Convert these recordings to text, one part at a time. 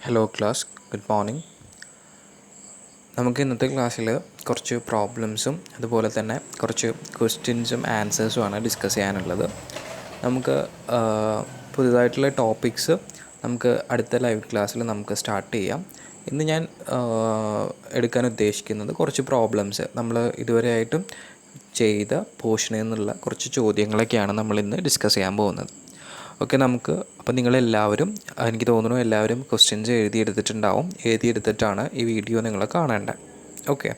Hello class, good morning. നമുക്ക് ഇന്നത്തെ ക്ലാസ്സിൽ കുറച്ച് പ്രോബ്ലംസും അതുപോലെ തന്നെ കുറച്ച് ക്വസ്റ്റ്യൻസും ആൻസേഴ്സുമാണ് ഡിസ്കസ് ചെയ്യാനുള്ളത്. നമുക്ക് പുതുതായിട്ടുള്ള ടോപ്പിക്സ് നമുക്ക് അടുത്ത ലൈവ് ക്ലാസ്സിൽ നമുക്ക് സ്റ്റാർട്ട് ചെയ്യാം. ഇന്ന് ഞാൻ എടുക്കാൻ ഉദ്ദേശിക്കുന്നത് കുറച്ച് പ്രോബ്ലംസ് നമ്മൾ ഇതുവരെയായിട്ടും ചെയ്ത പോർഷനിൽ നിന്നുള്ള കുറച്ച് ചോദ്യങ്ങളൊക്കെയാണ് നമ്മളിന്ന് ഡിസ്കസ് ചെയ്യാൻ പോകുന്നത്. ഓക്കെ, നമുക്ക് അപ്പോൾ നിങ്ങളെല്ലാവരും, എനിക്ക് തോന്നുന്നു എല്ലാവരും ക്വസ്റ്റ്യൻസ് എഴുതിയെടുത്തിട്ടാണ് ഈ വീഡിയോ നിങ്ങൾ കാണേണ്ടത്. ഓക്കെ,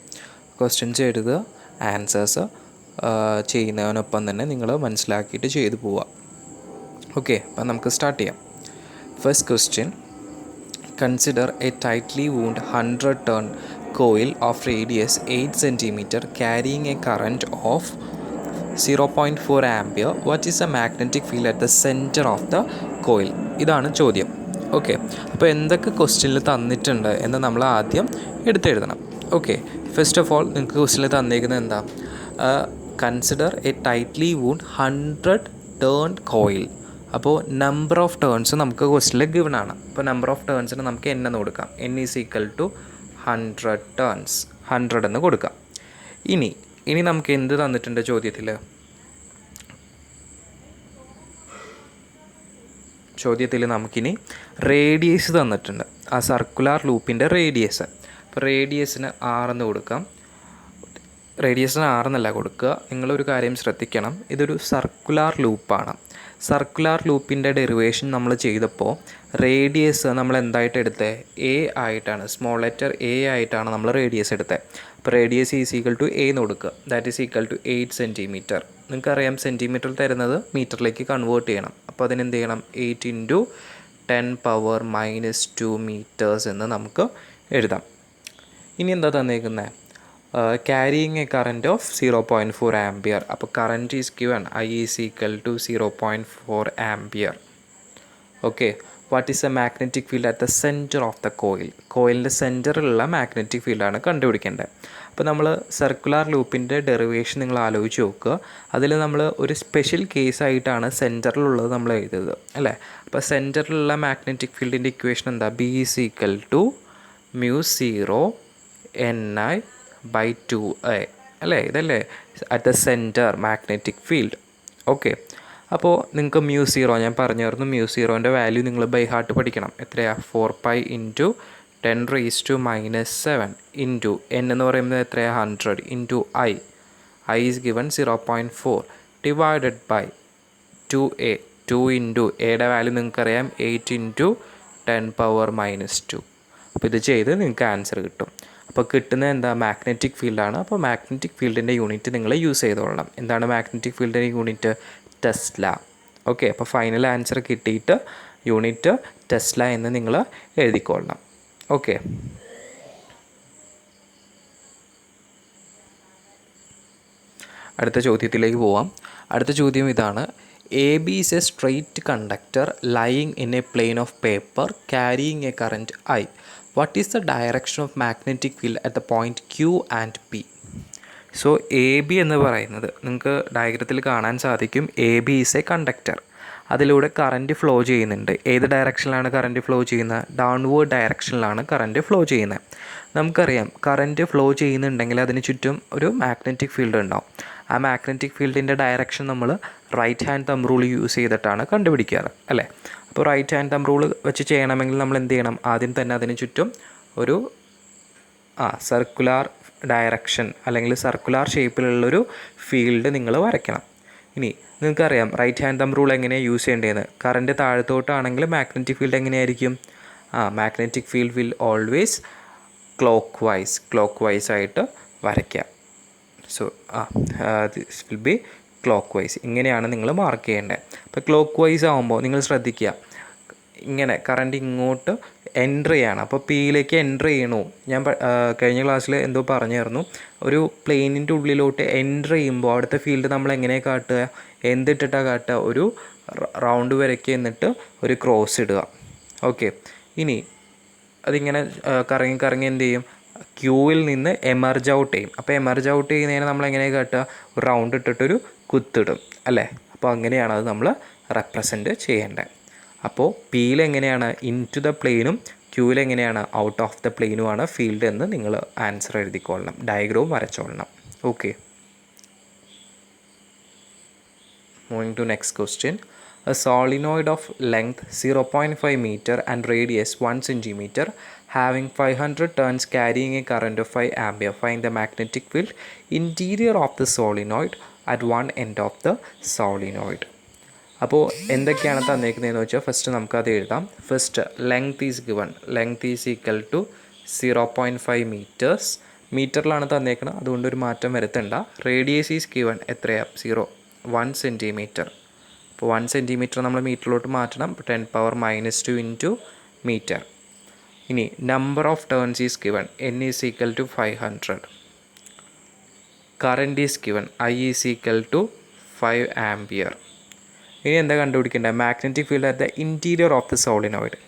ക്വസ്റ്റ്യൻസ് എഴുതുക, ആൻസേഴ്സ് ചെയ്യുന്നതിനൊപ്പം തന്നെ നിങ്ങൾ മനസ്സിലാക്കിയിട്ട് ചെയ്തു പോവുക. ഓക്കെ, അപ്പം നമുക്ക് സ്റ്റാർട്ട് ചെയ്യാം. First question: consider a tightly wound 100 turn coil of radius 8 cm carrying a current of 0.4 ampere. What is the magnetic field at the center of the coil? ഇതാണ് ചോദ്യം. ഓക്കെ, അപ്പോൾ എന്തൊക്കെ ക്വസ്റ്റ്യനിൽ തന്നിട്ടുണ്ട് എന്ന് നമ്മൾ ആദ്യം എടുത്തെഴുതണം. ഓക്കെ, ഫസ്റ്റ് ഓഫ് ഓൾ നിങ്ങൾക്ക് ക്വസ്റ്റ്യനിൽ തന്നിരിക്കുന്നത് എന്താ? Consider a tightly wound 100 turn coil. അപ്പോൾ നമ്പർ ഓഫ് ടേൺസ് നമുക്ക് ക്വസ്റ്റ്യനിൽ ഗിവൺ ആണ്. അപ്പോൾ നമ്പർ ഓഫ് ടേൺസിന് നമുക്ക് n എന്ന് കൊടുക്കാം. n is equal to 100 turns, 100 എന്ന് കൊടുക്കാം. ഇനി നമുക്ക് എന്ത് തന്നിട്ടുണ്ട് ചോദ്യത്തിൽ നമുക്കിനി റേഡിയസ് തന്നിട്ടുണ്ട്, ആ സർക്കുലാർ ലൂപ്പിൻ്റെ റേഡിയസ്. അപ്പോൾ റേഡിയസിന് R എന്ന് കൊടുക്കാം. റേഡിയസിന് R എന്നല്ല കൊടുക്കുക. നിങ്ങളൊരു കാര്യം ശ്രദ്ധിക്കണം, ഇതൊരു സർക്കുലാർ ലൂപ്പാണ്. സർക്കുലാർ ലൂപ്പിൻ്റെ ഡെറിവേഷൻ നമ്മൾ ചെയ്തപ്പോൾ റേഡിയസ് നമ്മൾ എന്തായിട്ട് എടുത്തത്? A ആയിട്ടാണ്, സ്മോൾ ലെറ്റർ A ആയിട്ടാണ് നമ്മൾ റേഡിയസ് എടുത്തത്. അപ്പോൾ radius is equal to A എന്ന് കൊടുക്കുക. That is equal to 8 cm. നിങ്ങൾക്കറിയാം സെൻറ്റിമീറ്ററിൽ തരുന്നത് മീറ്ററിലേക്ക് കൺവേർട്ട് ചെയ്യണം. അപ്പോൾ അതിനെന്ത് ചെയ്യണം? 8 × 10⁻⁻2 meters എന്ന് നമുക്ക് എഴുതാം. ഇനി എന്താ തന്നേക്കുന്നത്? carrying a current of 0.4 ampere. അപ്പോൾ current is given, I is equal to 0.4 ampere. Okay, what is a magnetic field at the centre of the coil? കോയിലിൻ്റെ സെൻറ്ററിലുള്ള മാഗ്നറ്റിക് ഫീൽഡാണ് കണ്ടുപിടിക്കേണ്ടത്. അപ്പോൾ നമ്മൾ സർക്കുലാർ ലൂപ്പിൻ്റെ ഡെറിവേഷൻ നിങ്ങൾ ആലോചിച്ച് നോക്കുക. അതിൽ നമ്മൾ ഒരു സ്പെഷ്യൽ കേസായിട്ടാണ് സെൻറ്ററിലുള്ളത് നമ്മൾ എഴുതിയത്, അല്ലേ? അപ്പോൾ സെൻറ്ററിലുള്ള മാഗ്നറ്റിക് ഫീൽഡിൻ്റെ ഇക്വേഷൻ എന്താ? B is equal to μ0 Ni/2a, അല്ലേ? ഇതല്ലേ at the centre magnetic field. Okay, അപ്പോൾ നിങ്ങൾക്ക് μ0 ഞാൻ പറഞ്ഞായിരുന്നു, μ0ൻ്റെ വാല്യൂ നിങ്ങൾ ബൈ ഹാർട്ട് പഠിക്കണം. എത്രയാണ്? 4π × 10⁻⁻7 ഇൻറ്റു n എന്ന് പറയുന്നത് എത്രയാണ്? 100 into I is given 0.4 divided by 2a. 2 into എയുടെ വാല്യൂ നിങ്ങൾക്കറിയാം 8 × 10⁻⁻2. അപ്പോൾ ഇത് ചെയ്ത് നിങ്ങൾക്ക് ആൻസർ കിട്ടും. അപ്പോൾ കിട്ടുന്നത് എന്താ? മാഗ്നറ്റിക് ഫീൽഡാണ്. അപ്പോൾ മാഗ്നറ്റിക് ഫീൽഡിൻ്റെ യൂണിറ്റ് നിങ്ങൾ യൂസ് ചെയ്തോളണം. എന്താണ് മാഗ്നറ്റിക് ഫീൽഡിൻ്റെ യൂണിറ്റ്? ടെസ്ല. ഓക്കെ, അപ്പോൾ ഫൈനൽ ആൻസർ കിട്ടിയിട്ട് യൂണിറ്റ് ടെസ്ല എന്ന് നിങ്ങൾ എഴുതിക്കൊള്ളണം. ഓക്കെ, അടുത്ത ചോദ്യത്തിലേക്ക് പോവാം. അടുത്ത ചോദ്യം ഇതാണ്: AB is a straight conductor lying in a plane of paper carrying a current I. What is the direction of magnetic field at the point Q and P? So AB എന്ന് പറയുന്നത് നിങ്ങൾക്ക് ഡയഗ്രത്തിൽ കാണാൻ സാധിക്കും. AB is A conductor. അതിലൂടെ current flow ചെയ്യുന്നുണ്ട്. ഏത് ഡയറക്ഷനിലാണ് current flow ചെയ്യുന്നത്? Downward ഡയറക്ഷനിലാണ് current flow ചെയ്യുന്നത്. നമുക്കറിയാം കറൻറ്റ് ഫ്ലോ ചെയ്യുന്നുണ്ടെങ്കിൽ അതിന് ചുറ്റും ഒരു മാഗ്നറ്റിക് ഫീൽഡ് ഉണ്ടാവും. ആ മാഗ്നറ്റിക് ഫീൽഡിൻ്റെ ഡയറക്ഷൻ നമ്മൾ right hand thumb rule use ചെയ്തിട്ടാണ് കണ്ടുപിടിക്കാറ്, അല്ലേ? അപ്പോൾ റൈറ്റ് ഹാൻഡ് തമ്പ് റൂൾ വെച്ച് ചെയ്യണമെങ്കിൽ നമ്മൾ എന്ത് ചെയ്യണം? ആദ്യം തന്നെ അതിന് ചുറ്റും ഒരു സർക്കുലാർ ഡയറക്ഷൻ അല്ലെങ്കിൽ സർക്കുലാർ ഷേപ്പിലുള്ളൊരു ഫീൽഡ് നിങ്ങൾ വരയ്ക്കണം. ഇനി നിങ്ങൾക്കറിയാം റൈറ്റ് ഹാൻഡ് തമ്പ് റൂൾ എങ്ങനെയാണ് യൂസ് ചെയ്യേണ്ടതെന്ന്. കറൻറ്റ് താഴത്തോട്ടാണെങ്കിൽ മാഗ്നറ്റിക് ഫീൽഡ് എങ്ങനെയായിരിക്കും? Magnetic field will always clock vice ആയിട്ട് വരയ്ക്കാം. So this will be clock vice. ഇങ്ങനെയാണ് നിങ്ങൾ മാർക്ക് ചെയ്യേണ്ടത്. അപ്പോൾ ക്ലോക്ക് വൈസ് ആകുമ്പോൾ നിങ്ങൾ ശ്രദ്ധിക്കുക, ഇങ്ങനെ കറൻറ്റ് ഇങ്ങോട്ട് എൻട്രി ചെയ്യണം. അപ്പോൾ പിയിലേക്ക് എൻട്രി ചെയ്യണു. ഞാൻ കഴിഞ്ഞ ക്ലാസ്സിൽ എന്തോ പറഞ്ഞായിരുന്നു, ഒരു പ്ലെയിനിൻ്റെ ഉള്ളിലോട്ട് എൻട്രി ചെയ്യുമ്പോൾ അവിടുത്തെ ഫീൽഡ് നമ്മൾ എങ്ങനെയാണ് കാട്ടുക? എന്തിട്ടിട്ടാണ് കാട്ടുക? ഒരു റൗണ്ട് വരയ്ക്കുക, എന്നിട്ട് ഒരു ക്രോസ് ഇടുക. ഓക്കെ, ഇനി അതിങ്ങനെ കറങ്ങി എന്ത് ചെയ്യും? ക്യൂവിൽ നിന്ന് എമർജ് ഔട്ട് ചെയ്യും. അപ്പോൾ എമർജ് ഔട്ട് ചെയ്യുന്നതിന് നമ്മൾ എങ്ങനെയാണ് കാട്ടുക? ഒരു റൗണ്ട് ഇട്ടിട്ടൊരു കുത്തിടും, അല്ലേ? അപ്പോൾ അങ്ങനെയാണ് അത് നമ്മൾ റെപ്രസെൻറ്റ് ചെയ്യേണ്ടത്. അപ്പോൾ പിയിൽ എങ്ങനെയാണ്? ഇൻ ടു ദ പ്ലെയിനും ക്യൂവിൽ എങ്ങനെയാണ് ഔട്ട് ഓഫ് ദ പ്ലെയിനുമാണ് ഫീൽഡ് എന്ന് നിങ്ങൾ ആൻസർ എഴുതിക്കൊള്ളണം, ഡയഗ്രവും വരച്ചോളണം. Okay. Moving to next question. A solenoid of length 0.5 meter and radius 1 centimeter having 500 turns carrying a current of 5 ampere. Find the magnetic field interior of the solenoid at one end of the solenoid. അപ്പോൾ എന്തൊക്കെയാണ് തന്നേക്കുന്നതെന്ന് വെച്ചാൽ first നമുക്കത് എഴുതാം. First length is given. Length is equal to 0.5 metres. മീറ്ററിലാണ് തന്നേക്കുന്നത്, അതുകൊണ്ട് ഒരു മാറ്റം വരുത്തണ്ട. റേഡിയസ് ഈസ് ഗിവൺ എത്രയാണ്? 1 സെൻറ്റിമീറ്റർ. അപ്പോൾ 1 സെൻറ്റിമീറ്റർ നമ്മൾ മീറ്ററിലോട്ട് മാറ്റണം. 10⁻⁻² ഇൻറ്റു മീറ്റർ. ഇനി number of turns is given. n is equal to 500. Current is given. I is equal to 5 ampere. ഇനി എന്താ കണ്ടുപിടിക്കേണ്ടത്? Magnetic field at the interior of the solenoid.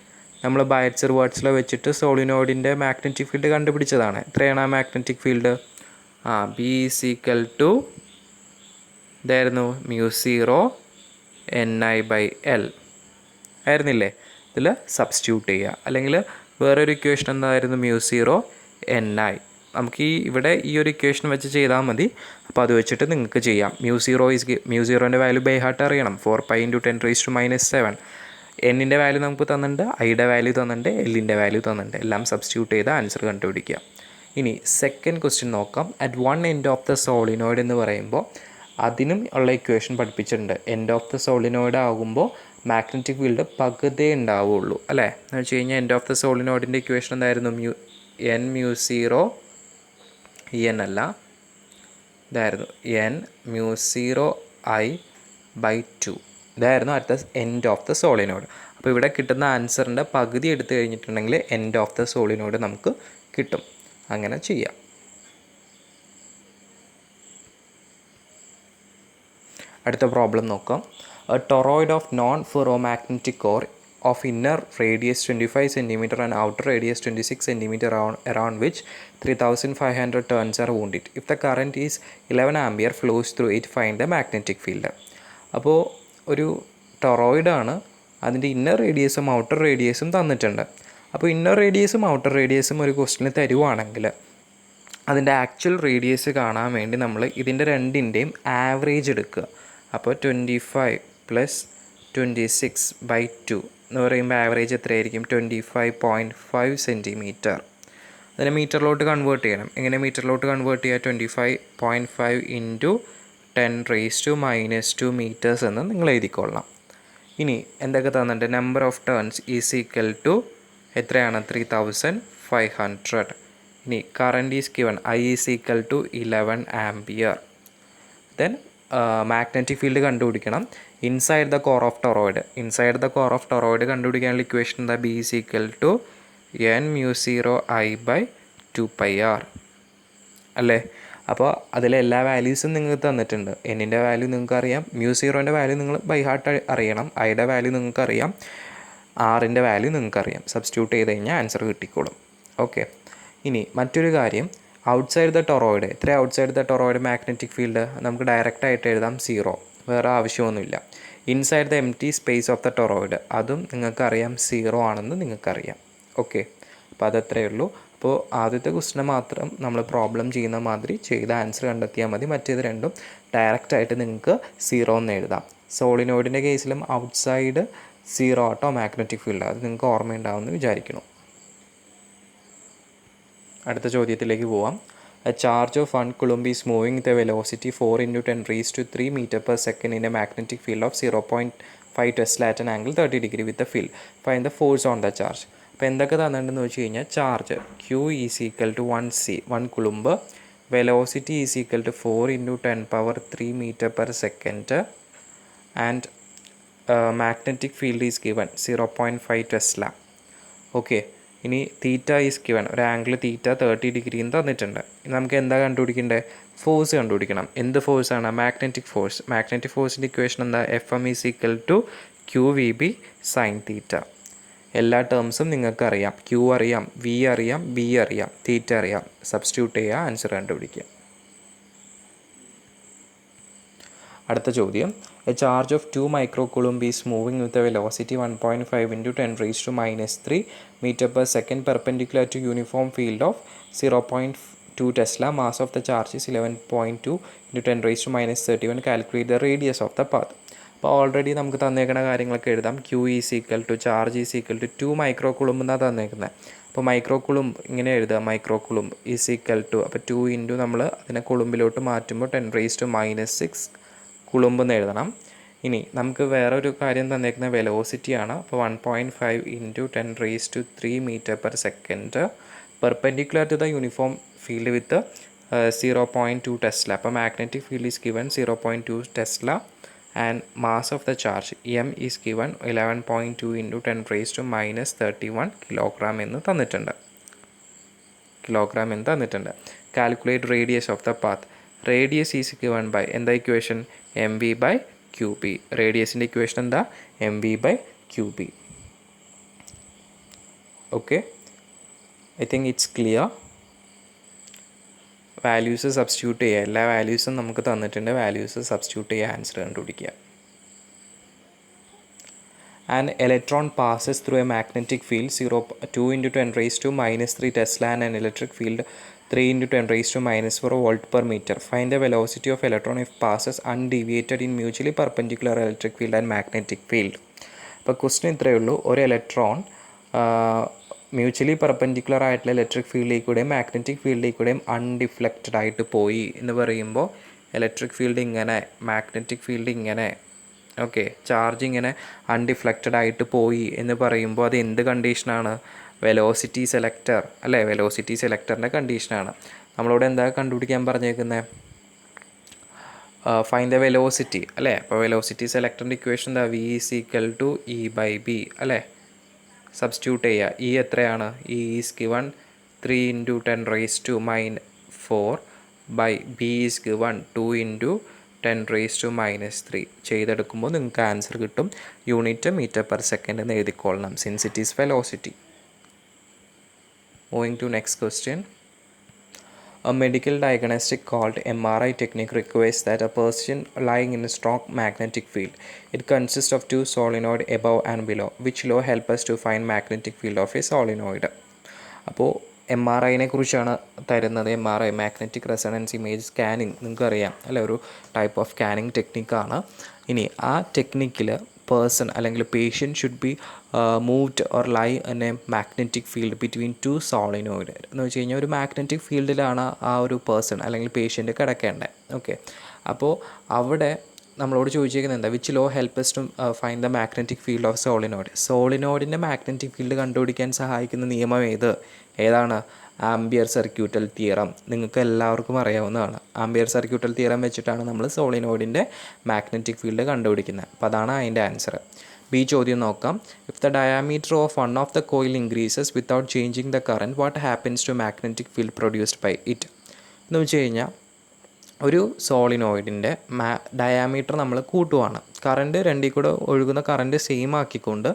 നമ്മൾ ബൈറ്റ്സർ വേർഡ്സിൽ വെച്ചിട്ട് സോളിനോയിഡിൻ്റെ മാഗ്നറ്റിക് ഫീൽഡ് കണ്ടുപിടിച്ചതാണ്. എത്രയാണ് ആ magnetic field? B is equal to ഇതായിരുന്നു μ0 ni/L ആയിരുന്നില്ലേ? ഇതിൽ സബ്സ്റ്റിറ്റ്യൂട്ട് ചെയ്യുക. അല്ലെങ്കിൽ വേറൊരു ഇക്വേഷൻ എന്തായിരുന്നു? μ0 ni. നമുക്ക് ഇവിടെ ഈ ഒരു ഇക്വേഷൻ വെച്ച് ചെയ്താൽ മതി. അപ്പോൾ അത് വെച്ചിട്ട് നിങ്ങൾക്ക് ചെയ്യാം. μ0ൻ്റെ വാല്യൂ ബൈ ഹാർട്ട് അറിയണം. 4π × 10⁻⁷. എന്നിൻ്റെ വാല്യൂ നമുക്ക് തന്നിട്ടുണ്ട്, ഐയുടെ വാല്യൂ തന്നിട്ടുണ്ട്, എല്ലിൻ്റെ വാല്യൂ തന്നിട്ടുണ്ട്. എല്ലാം സബ്സ്റ്റിറ്റ്യൂട്ട് ചെയ്ത് ആൻസർ കണ്ടുപിടിക്കുക. ഇനി സെക്കൻഡ് ക്വസ്റ്റ്യൻ നോക്കാം. At one end of the solenoid എന്ന് പറയുമ്പോൾ അതിനും ഉള്ള ഇക്വേഷൻ പഠിപ്പിച്ചിട്ടുണ്ട്. എൻഡ് ഓഫ് ദ സോളിനോയിഡ് ആകുമ്പോൾ മാഗ്നറ്റിക് ഫീൽഡ് പകുതേ ഉണ്ടാവുള്ളൂ അല്ലേ? എന്ന് വെച്ച് കഴിഞ്ഞാൽ എൻഡ് ഓഫ് ദ സോളിനോയിഡിൻ്റെ ഇക്വേഷൻ എന്തായിരുന്നു? n μ0 n അല്ല, ഇതായിരുന്നു n μ0 I/2. ഇതായിരുന്നു at the end of the solenoid. അപ്പോൾ ഇവിടെ കിട്ടുന്ന ആൻസറിൻ്റെ പകുതി എടുത്തു കഴിഞ്ഞിട്ടുണ്ടെങ്കിൽ എൻഡ് ഓഫ് ദ സോളിനോയിഡ് നമുക്ക് കിട്ടും. അങ്ങനെ ചെയ്യാം. അടുത്ത പ്രോബ്ലം നോക്കാം. A toroid of non ferromagnetic core of inner radius 25 cm and outer radius 26 cm around which 3500 turns are wound it. If the current is 11 ampere flows through it, find the magnetic field. അപ്പോൾ ഒരു ടൊറോയിഡാണ്, അതിൻ്റെ inner റേഡിയസും outer റേഡിയസും തന്നിട്ടുണ്ട്. അപ്പോൾ inner റേഡിയസും outer റേഡിയസും ഒരു ക്വസ്റ്റിന് തരുവാണെങ്കിൽ അതിൻ്റെ actual radius കാണാൻ വേണ്ടി നമ്മൾ ഇതിൻ്റെ രണ്ടിൻ്റെയും ആവറേജ് എടുക്കുക. അപ്പോൾ 25 + 26/2 എന്ന് പറയുമ്പോൾ ആവറേജ് എത്രയായിരിക്കും? 25.5 സെൻറ്റിമീറ്റർ. അതിനെ മീറ്ററിലോട്ട് കൺവേർട്ട് ചെയ്യണം. എങ്ങനെ മീറ്ററിലോട്ട് കൺവേർട്ട് ചെയ്യുക? 25.5 × 10⁻⁻² മീറ്റേഴ്സ് എന്ന് നിങ്ങൾ എഴുതിക്കൊള്ളാം. ഇനി എന്തൊക്കെ തന്നിട്ടുണ്ട്? Number of turns is equal to എത്രയാണ്? 3500. ഇനി current is given. I is equal to 11 ampere. Then magnetic field കണ്ടുപിടിക്കണം. Inside the core of toroid. Inside the core of toroid കണ്ടുപിടിക്കാനുള്ള ഇക്വേഷൻ എന്താ? B is equal to n μ0 I/2πr അല്ലേ? അപ്പോൾ അതിലെ എല്ലാ വാല്യൂസും നിങ്ങൾക്ക് തന്നിട്ടുണ്ട്. എന്നിൻ്റെ വാല്യൂ നിങ്ങൾക്ക് അറിയാം, μ0ൻ്റെ വാല്യൂ നിങ്ങൾ ബൈ ഹാർട്ട് അറിയണം, ഐയുടെ വാല്യൂ നിങ്ങൾക്ക് അറിയാം, ആറിൻ്റെ വാല്യൂ നിങ്ങൾക്ക് അറിയാം. സബ്സ്റ്റിറ്റ്യൂട്ട് ചെയ്ത് കഴിഞ്ഞാൽ ആൻസർ കിട്ടിക്കോളും. ഓക്കെ. ഇനി മറ്റൊരു കാര്യം, ഔട്ട്സൈഡ് ദ ടൊറോയിഡ്. എത്ര outside the toroid magnetic field? നമുക്ക് ഡയറക്റ്റായിട്ട് എഴുതാം 0, വേറെ ആവശ്യമൊന്നുമില്ല. Inside the empty space of the toroid, അതും നിങ്ങൾക്കറിയാം 0 ആണെന്ന് നിങ്ങൾക്കറിയാം. ഓക്കെ. അപ്പോൾ അതത്രയേ ഉള്ളൂ. അപ്പോൾ ആദ്യത്തെ ക്വസ്റ്റിനെ മാത്രം നമ്മൾ പ്രോബ്ലം ചെയ്യുന്ന മാതിരി ചെയ്ത് ആൻസർ കണ്ടെത്തിയാൽ മതി. മറ്റേത് രണ്ടും ഡയറക്റ്റായിട്ട് നിങ്ങൾക്ക് 0 എന്ന് എഴുതാം. സോളിനോയിഡിൻ്റെ കേസിലും ഔട്ട്സൈഡ് 0 ആട്ടോ മാഗ്നറ്റിക് ഫീൽഡ്. അത് നിങ്ങൾക്ക് ഓർമ്മയുണ്ടാവുമെന്ന് വിചാരിക്കുന്നു. അടുത്ത ചോദ്യത്തിലേക്ക് പോവാം. A charge of 1 coulomb is moving with a velocity 4 × 10⁻³ m/s in a magnetic field of 0.5 Tesla at an angle 30 degree with the field. Find the force on the charge. അപ്പോൾ എന്തൊക്കെ തന്നിട്ടുണ്ടെന്ന് വെച്ച് കഴിഞ്ഞാൽ charge Q is equal to 1c 1 coulomb, velocity is equal to 4 × 10⁻³ m/s and magnetic field is given 0.5 tesla. Okay. ഇനി theta is given, ഒരു angle theta 30 degree എന്ന് തന്നിട്ടുണ്ട്. നമുക്ക് എന്താ കണ്ടുപിടിക്കേണ്ടത്? ഫോഴ്സ് കണ്ടുപിടിക്കണം. എന്ത് ഫോഴ്സാണ്? Magnetic force. മാഗ്നറ്റിക് ഫോഴ്സിൻ്റെ ഇക്വേഷൻ എന്താ? FM is equal to QVB sin theta. എല്ലാ ടേംസും നിങ്ങൾക്ക് അറിയാം. Q അറിയാം, V അറിയാം, B അറിയാം, തീറ്റ അറിയാം. സബ്സ്റ്റിറ്റ്യൂട്ട് ചെയ്യുക, ആൻസർ കണ്ടുപിടിക്കുക. അടുത്ത ചോദ്യം. A charge of 2 microcoulomb is moving with a velocity 1.5 into 10 raised to minus 3 meter per second perpendicular to uniform field of 0.2 Tesla. Mass of the charge is 11.2 into 10 raised to minus 31. Calculate the radius of the path. അപ്പോൾ already നമുക്ക് തന്നേക്കുന്ന കാര്യങ്ങളൊക്കെ എഴുതാം. Q is equal to charge is equal to 2 micro coulomb എന്നാണ് തന്നേക്കുന്നത്. അപ്പോൾ micro coulomb ഇങ്ങനെ എഴുതുക, micro coulomb is equal to, അപ്പോൾ 2 ഇൻറ്റു നമ്മൾ അതിനെ കുളുംബിലോട്ട് മാറ്റുമ്പോൾ 10 റേസ് ടു മൈനസ് 6 കുളുംബ് എന്ന് എഴുതണം. ഇനി നമുക്ക് വേറൊരു കാര്യം തന്നേക്കുന്ന വെലോസിറ്റിയാണ്. അപ്പോൾ 1.5 into 10 raise to 3 metre per second perpendicular to the uniform field with 0.2 tesla. അപ്പോൾ magnetic field is given 0.2 tesla and mass of the charge m is given 11.2 into 10 raised to minus 31 kilogram എന്ന് തന്നിട്ടുണ്ട്. Calculate radius of the path. Radius is given by എന്താ equation, mv by qb. റേഡിയസിൻ്റെ equation എന്താ, mv by qb. Okay, I think it's clear. Values substitute ചെയ്യുക, എല്ലാ വാല്യൂസും നമുക്ക് തന്നിട്ടുണ്ട്. വാല്യൂസ് സബ്സ്റ്റിറ്റ്യൂട്ട് ചെയ്യുക, ആൻസർ കണ്ടുപിടിക്കുക. An electron passes through a magnetic field 2 into 10 raised to minus 3 Tesla and an electric field 3 into 10 raised to minus 4 volt per meter. Find the velocity of electron if passes undeviated in mutually perpendicular electric field and magnetic field. അപ്പോൾ question ഇത്രയേ ഉള്ളൂ. ഒരു electron mutually perpendicular ആയിട്ടുള്ള electric ഫീൽഡിൽ കൂടെയും magnetic ഫീൽഡിൽ കൂടെയും അൺഡിഫ്ലക്റ്റഡ് ആയിട്ട് പോയി എന്ന് പറയുമ്പോൾ ഇലക്ട്രിക് ഫീൽഡ് ഇങ്ങനെ, മാഗ്നറ്റിക് ഫീൽഡ് ഇങ്ങനെ, ഓക്കെ, ചാർജ് ഇങ്ങനെ അൺഡിഫ്ലക്റ്റഡ് ആയിട്ട് പോയി എന്ന് പറയുമ്പോൾ അത് എന്ത് കണ്ടീഷനാണ്, വെലോസിറ്റി സെലക്ടർ അല്ലേ, വെലോസിറ്റി സെലക്ടറിൻ്റെ കണ്ടീഷനാണ്. നമ്മളോട് എന്താ കണ്ടുപിടിക്കാൻ പറഞ്ഞേക്കുന്നത്, ഫൈൻഡ് ദ വെലോസിറ്റി അല്ലേ. അപ്പോൾ വെലോസിറ്റി സെലക്ടറിൻ്റെ ഇക്വേഷൻ എന്താ, V is equal to E by B അല്ലേ. സബ്സ്റ്റിറ്റ്യൂട്ട് ചെയ്യുക. ഇ എത്രയാണ്, E is given 3 into 10 raise to -4 by B is given 2 into 10 raise to -3. ചെയ്തെടുക്കുമ്പോൾ നിങ്ങൾക്ക് ആൻസർ കിട്ടും. യൂണിറ്റ് മീറ്റർ പെർ സെക്കൻഡ് എന്ന് എഴുതിക്കൊള്ളണം, since it is velocity. Moving to next question. A medical diagnostic called MRI technique requires that a person lying in a strong magnetic field. It consists of 2 solenoids above and below. Which law helps us to find magnetic field of a solenoid? അപ്പോൾ MRIനെ കുറിച്ചാണ് തരുന്നത്. MRI, magnetic resonance image scanning, നിങ്ങൾക്കറിയാം അല്ലെ, ഒരു type of scanning ടെക്നിക്കാണ്. ഇനി ആ ടെക്നിക്കിൽ പേഴ്സൺ അല്ലെങ്കിൽ patient should be moved or lie in a magnetic field between 2 solenoid. എന്ന് വെച്ച് കഴിഞ്ഞാൽ ഒരു മാഗ്നറ്റിക് ഫീൽഡിലാണ് ആ ഒരു പേഴ്സൺ അല്ലെങ്കിൽ പേഷ്യൻറ്റ് കിടക്കേണ്ടത്. ഓക്കെ, അപ്പോൾ അവിടെ നമ്മളോട് ചോദിച്ചിരിക്കുന്നത് എന്താ, which law help us to find the magnetic field of solenoid. സോളിനോയിഡിൻ്റെ മാഗ്നറ്റിക് ഫീൽഡ് കണ്ടുപിടിക്കാൻ സഹായിക്കുന്ന നിയമം ഏതാണ്, ആംബിയർ സർക്യൂട്ടൽ തിയറം. നിങ്ങൾക്ക് എല്ലാവർക്കും അറിയാവുന്നതാണ്. ആംബിയർ സർക്യൂട്ടൽ തിയറം വെച്ചിട്ടാണ് നമ്മൾ സോളിനോയിഡിൻ്റെ മാഗ്നറ്റിക് ഫീൽഡ് കണ്ടുപിടിക്കുന്നത്. അപ്പോൾ അതാണ് അതിൻ്റെ ആൻസർ. ബി ചോദ്യം നോക്കാം. If the diameter of one of the coil increases without changing the current, what happens to magnetic field produced by it. എന്ന് വെച്ച് കഴിഞ്ഞാൽ ഒരു സോളിനോയിഡിൻ്റെ ഡയാമീറ്റർ നമ്മൾ കൂട്ടുവാണ്. കറണ്ട് രണ്ടിൽ കൂടെ ഒഴുകുന്ന കറണ്ട് സെയിം ആക്കിക്കൊണ്ട്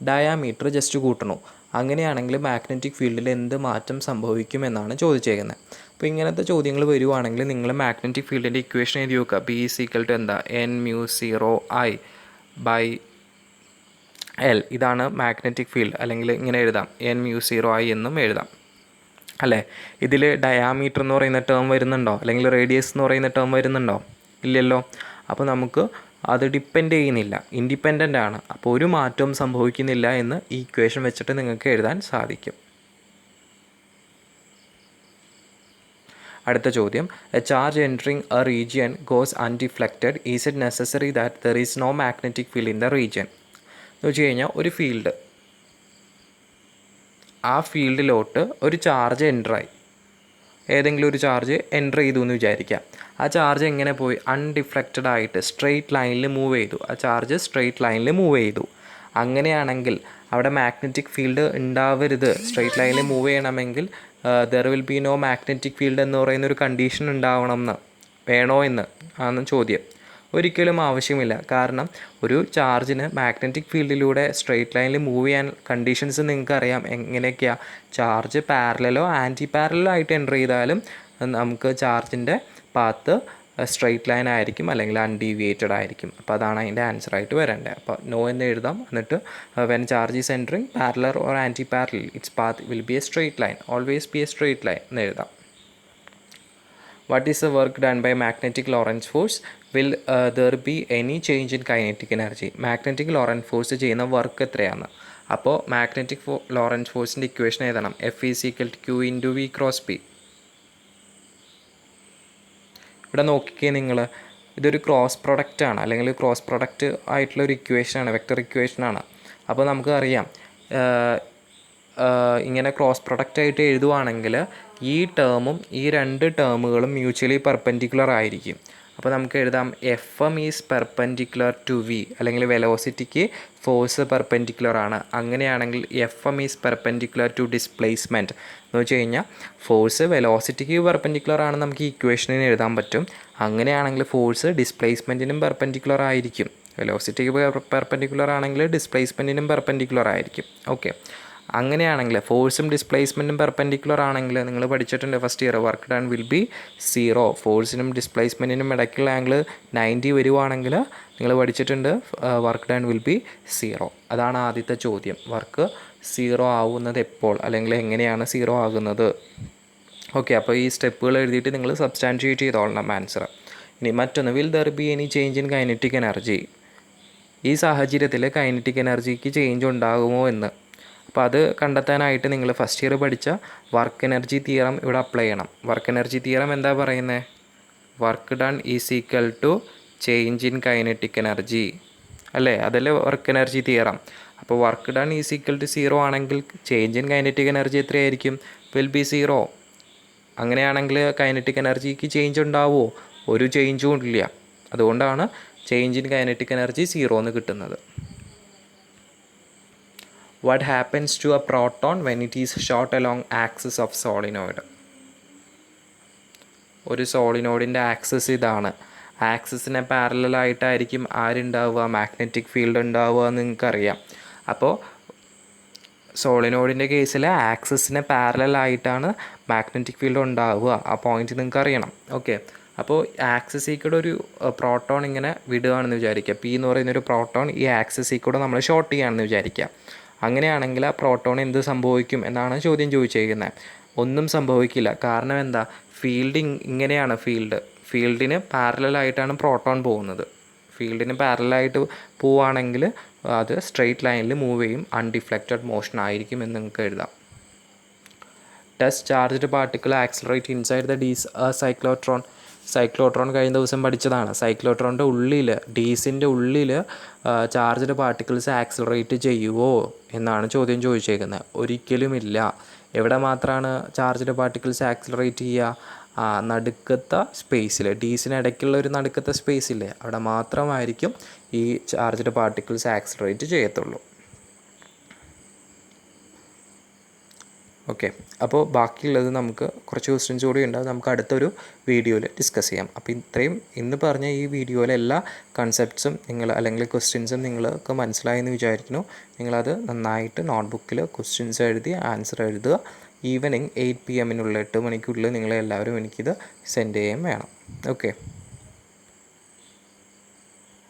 ഡയാമീറ്റർ ജസ്റ്റ് കൂട്ടണു. അങ്ങനെയാണെങ്കിൽ മാഗ്നറ്റിക് ഫീൽഡിൽ എന്ത് മാറ്റം സംഭവിക്കുമെന്നാണ് ചോദിച്ചേക്കുന്നത്. അപ്പോൾ ഇങ്ങനത്തെ ചോദ്യങ്ങൾ വരുവാണെങ്കിൽ നിങ്ങൾ മാഗ്നറ്റിക് ഫീൽഡിൻ്റെ ഇക്വേഷൻ എഴുതി നോക്കുക. ബി ഈസ് ഈക്വൽ ടു എന്താ, n0I/L. ഇതാണ് മാഗ്നറ്റിക് ഫീൽഡ്. അല്ലെങ്കിൽ ഇങ്ങനെ എഴുതാം, n0I എന്നും എഴുതാം അല്ലേ. ഇതിൽ ഡയാമീറ്റർ എന്ന് പറയുന്ന ടേം വരുന്നുണ്ടോ, അല്ലെങ്കിൽ റേഡിയസ് എന്ന് പറയുന്ന ടേം വരുന്നുണ്ടോ, ഇല്ലല്ലോ. അപ്പോൾ നമുക്ക് അത് ഡിപ്പെൻഡ് ചെയ്യുന്നില്ല, ഇൻഡിപെൻഡൻ്റ് ആണ്. അപ്പോൾ ഒരു മാറ്റവും സംഭവിക്കുന്നില്ല എന്ന് ഈ ഇക്വേഷൻ വെച്ചിട്ട് നിങ്ങൾക്ക് എഴുതാൻ സാധിക്കും. അടുത്ത ചോദ്യം. A charge entering a region goes undeflected. Is it necessary that there is no magnetic field in the region. എന്ന് വെച്ച് കഴിഞ്ഞാൽ ഒരു ഫീൽഡ്, ആ ഫീൽഡിലോട്ട് ഒരു ചാർജ് എൻ്ററായി, ഏതെങ്കിലും ഒരു ചാർജ് എൻ്റർ ചെയ്തു എന്ന് വിചാരിക്കാം. ആ ചാർജ് എങ്ങനെ പോയി, അൺഡിഫ്ലക്റ്റഡ് ആയിട്ട് സ്ട്രെയിറ്റ് ലൈനിൽ മൂവ് ചെയ്തു. ആ ചാർജ് സ്ട്രെയിറ്റ് ലൈനിൽ മൂവ് ചെയ്തു. അങ്ങനെയാണെങ്കിൽ അവിടെ മാഗ്നറ്റിക് ഫീൽഡ് ഉണ്ടാവരുത്. സ്ട്രെയിറ്റ് ലൈനിൽ മൂവ് ചെയ്യണമെങ്കിൽ there will be no magnetic field എന്ന് പറയുന്നൊരു കണ്ടീഷൻ ഉണ്ടാവണം എന്ന് വേണോ എന്ന് ആണ് ചോദ്യം. ഒരിക്കലും ആവശ്യമില്ല. കാരണം ഒരു ചാർജിന് മാഗ്നറ്റിക് ഫീൽഡിലൂടെ സ്ട്രെയിറ്റ് ലൈനിൽ മൂവ് ചെയ്യാൻ കണ്ടീഷൻസ് നിങ്ങൾക്ക് അറിയാം. എങ്ങനെയൊക്കെയാണ്, ചാർജ് പാരലലോ ആൻറ്റി പാരലലോ ആയിട്ട് എൻ്റർ ചെയ്താലും നമുക്ക് ചാർജിൻ്റെ പാത്ത് സ്ട്രെയിറ്റ് ലൈൻ ആയിരിക്കും അല്ലെങ്കിൽ അൺഡീവിയേറ്റഡ് ആയിരിക്കും. അപ്പോൾ അതാണ് അതിൻ്റെ ആൻസറായിട്ട് വരേണ്ടത്. അപ്പോൾ നോ എന്ന് എഴുതാം. എന്നിട്ട് when charge is entering parallel or anti parallel its path will be a straight line, always be a straight line എന്ന് എഴുതാം. What is the work done by magnetic Lorentz force? Will there be any change in kinetic energy? Magnetic Lorentz force ചെയ്യുന്ന work എത്രയാണ്? അപ്പോൾ magnetic Lawrence ഫോഴ്സിൻ്റെ equation എഴുതണം. F is equal to Q into V cross P. ഇവിടെ നോക്കിക്കേ നിങ്ങൾ, ഇതൊരു cross product ആണ്, അല്ലെങ്കിൽ ക്രോസ് പ്രൊഡക്റ്റ് ആയിട്ടുള്ള ഒരു ഇക്വേഷനാണ്, വെക്റ്റർ ഇക്വേഷനാണ്. അപ്പോൾ നമുക്ക് അറിയാം ഇങ്ങനെ ക്രോസ് പ്രൊഡക്റ്റ് ആയിട്ട് എഴുതുവാണെങ്കിൽ ഈ ടേമും ഈ രണ്ട് ടേമുകളും മ്യൂച്വലി പെർപെൻഡിക്കുലർ ആയിരിക്കും. അപ്പോൾ നമുക്ക് എഴുതാം FM is perpendicular to V, അല്ലെങ്കിൽ വെലോസിറ്റിക്ക് ഫോഴ്സ് പെർപെൻഡിക്കുലർ ആണ്. അങ്ങനെയാണെങ്കിൽ FM is perpendicular to displacement എന്ന് വെച്ച് കഴിഞ്ഞാൽ ഫോഴ്സ് വെലോസിറ്റിക്ക് പെർപെൻഡിക്കുലർ ആണെന്ന് നമുക്ക് ഈ ഇക്വേഷനിൽ എഴുതാൻ പറ്റും. അങ്ങനെയാണെങ്കിൽ ഫോഴ്സ് ഡിസ്പ്ലേസ്മെൻറ്റിനും പെർപെൻഡിക്കുലർ ആയിരിക്കും. വെലോസിറ്റിക്ക് പെർപെൻഡിക്കുലർ ആണെങ്കിൽ ഡിസ്പ്ലേസ്മെൻറ്റിനും പെർപെൻഡിക്കുലർ ആയിരിക്കും. ഓക്കെ, അങ്ങനെയാണെങ്കിൽ ഫോഴ്സും ഡിസ്പ്ലേസ്മെൻറ്റും പെർപെൻഡിക്കുലർ ആണെങ്കിൽ നിങ്ങൾ പഠിച്ചിട്ടുണ്ട് first year, work done will be 0. ഫോഴ്സിനും ഡിസ്പ്ലേസ്മെൻറ്റിനും ഇടയ്ക്കുള്ള ആംഗിൾ 90 വരുവാണെങ്കിൽ നിങ്ങൾ പഠിച്ചിട്ടുണ്ട് വർക്ക് ഡൺ വിൽ ബി 0. അതാണ് ആദ്യത്തെ ചോദ്യം. വർക്ക് 0 ആവുന്നത് എപ്പോൾ, അല്ലെങ്കിൽ എങ്ങനെയാണ് 0 ആകുന്നത്? ഓക്കെ, അപ്പോൾ ഈ സ്റ്റെപ്പുകൾ എഴുതിയിട്ട് നിങ്ങൾ സബ്സ്റ്റാൻഷിയേറ്റ് ചെയ്തോളണം ആൻസർ. ഇനി മറ്റൊന്ന്, will there be any change in kinetic energy? ഈ സാഹചര്യത്തിൽ കൈനറ്റിക് എനർജിക്ക് ചേഞ്ച് ഉണ്ടാകുമോ എന്ന്. അപ്പോൾ അത് കണ്ടെത്താനായിട്ട് നിങ്ങൾ ഫസ്റ്റ് ഇയർ പഠിച്ച വർക്ക് എനർജി തിയറം ഇവിടെ അപ്ലൈ ചെയ്യണം. വർക്ക് എനർജി തിയറം എന്താ പറയുന്നത്? Work done is equal to change in kinetic energy അല്ലേ? അതല്ലേ വർക്ക് എനർജി തിയറം. അപ്പോൾ work done is equal to 0 ആണെങ്കിൽ ചേഞ്ച് ഇൻ കൈനറ്റിക് എനർജി എത്രയായിരിക്കും? Will be 0. അങ്ങനെയാണെങ്കിൽ കൈനറ്റിക് എനർജിക്ക് ചേഞ്ച് ഉണ്ടാവുമോ? ഒരു ചേഞ്ചും ഇല്ല. അതുകൊണ്ടാണ് ചേഞ്ച് ഇൻ കൈനറ്റിക് എനർജി 0 എന്ന് കിട്ടുന്നത്. What happens to a proton when it is shot along axis of solenoid? ഒരു സോളിനോയിഡിൻ്റെ ആക്സിസ് ഇതാണ്. ആക്സിസിനെ പാരലായിട്ടായിരിക്കും ആരുണ്ടാവുക? മാഗ്നറ്റിക് ഫീൽഡ് ഉണ്ടാവുക എന്ന് നിങ്ങൾക്കറിയാം. അപ്പോൾ സോളിനോയിഡിൻ്റെ കേസിൽ ആക്സിസിനെ പാരലായിട്ടാണ് മാഗ്നറ്റിക് ഫീൽഡ് ഉണ്ടാവുക. ആ പോയിന്റ് നിങ്ങൾക്ക് അറിയണം. ഓക്കെ, അപ്പോൾ ആക്സിസിൽ കൂടെ ഒരു പ്രോട്ടോൺ ഇങ്ങനെ വിടുകയാണെന്ന് വിചാരിക്കുക. P എന്ന് പറയുന്നൊരു പ്രോട്ടോൺ ഈ ആക്സിസിൽ കൂടെ നമ്മൾ ഷോർട്ട് ചെയ്യുകയാണെന്ന് വിചാരിക്കുക. അങ്ങനെയാണെങ്കിൽ ആ പ്രോട്ടോൺ എന്ത് സംഭവിക്കും എന്നാണ് ചോദ്യം ചോദിച്ചിരിക്കുന്നത്. ഒന്നും സംഭവിക്കില്ല. കാരണം എന്താ? ഫീൽഡ് ഇങ്ങനെയാണ്. ഫീൽഡിന് പാരലായിട്ടാണ് പ്രോട്ടോൺ പോകുന്നത്. ഫീൽഡിന് പാരലായിട്ട് പോവുകയാണെങ്കിൽ അത് സ്ട്രെയിറ്റ് ലൈനിൽ മൂവ് ചെയ്യും, അൺഡിഫ്ലക്റ്റഡ് മോഷൻ ആയിരിക്കും എന്ന് നിങ്ങൾക്ക് എഴുതാം. Does charged particle accelerate inside the cyclotron? Cyclotron കഴിഞ്ഞ ദിവസം പഠിച്ചതാണ്. സൈക്ലോട്രോണിൻ്റെ ഉള്ളിൽ, ഡീസിൻ്റെ ഉള്ളിൽ ചാർജ്ഡ് പാർട്ടിക്കിൾസ് ആക്സിലറേറ്റ് ചെയ്യുമോ എന്നാണ് ചോദ്യം ചോദിച്ചേക്കുന്നത്. ഒരിക്കലുമില്ല. എവിടെ മാത്രമാണ് ചാർജ്ഡ് പാർട്ടിക്കിൾസ് ആക്സിലറേറ്റ് ചെയ്യുക? നടുക്കത്തെ സ്പേസിൽ, ഡീസിന് ഇടയ്ക്കുള്ള ഒരു നടുക്കത്തെ സ്പേസില്ലേ, അവിടെ മാത്രമായിരിക്കും ഈ ചാർജ്ഡ് പാർട്ടിക്കിൾസ് ആക്സിലറേറ്റ് ചെയ്യത്തുള്ളൂ. ഓക്കെ, അപ്പോൾ ബാക്കിയുള്ളത് നമുക്ക് കുറച്ച് ക്വസ്റ്റ്യൻസ് കൂടി ഉണ്ട്. നമുക്ക് അടുത്തൊരു വീഡിയോയിൽ ഡിസ്കസ് ചെയ്യാം. അപ്പോൾ ഇത്രയും ഇന്ന് പറഞ്ഞ ഈ വീഡിയോയിലെ എല്ലാ കൺസെപ്റ്റ്സും അല്ലെങ്കിൽ ക്വസ്റ്റ്യൻസും നിങ്ങൾക്ക് മനസ്സിലായെന്ന് വിചാരിക്കുന്നു. നിങ്ങളത് നന്നായിട്ട് നോട്ട്ബുക്കിൽ ക്വസ്റ്റ്യൻസ് എഴുതി ആൻസർ എഴുതുക. ഈവനിങ് 8 PM 8 മണിക്കുള്ളിൽ നിങ്ങളെല്ലാവരും എനിക്കിത് സെൻഡ് ചെയ്യുകയും വേണം. ഓക്കെ.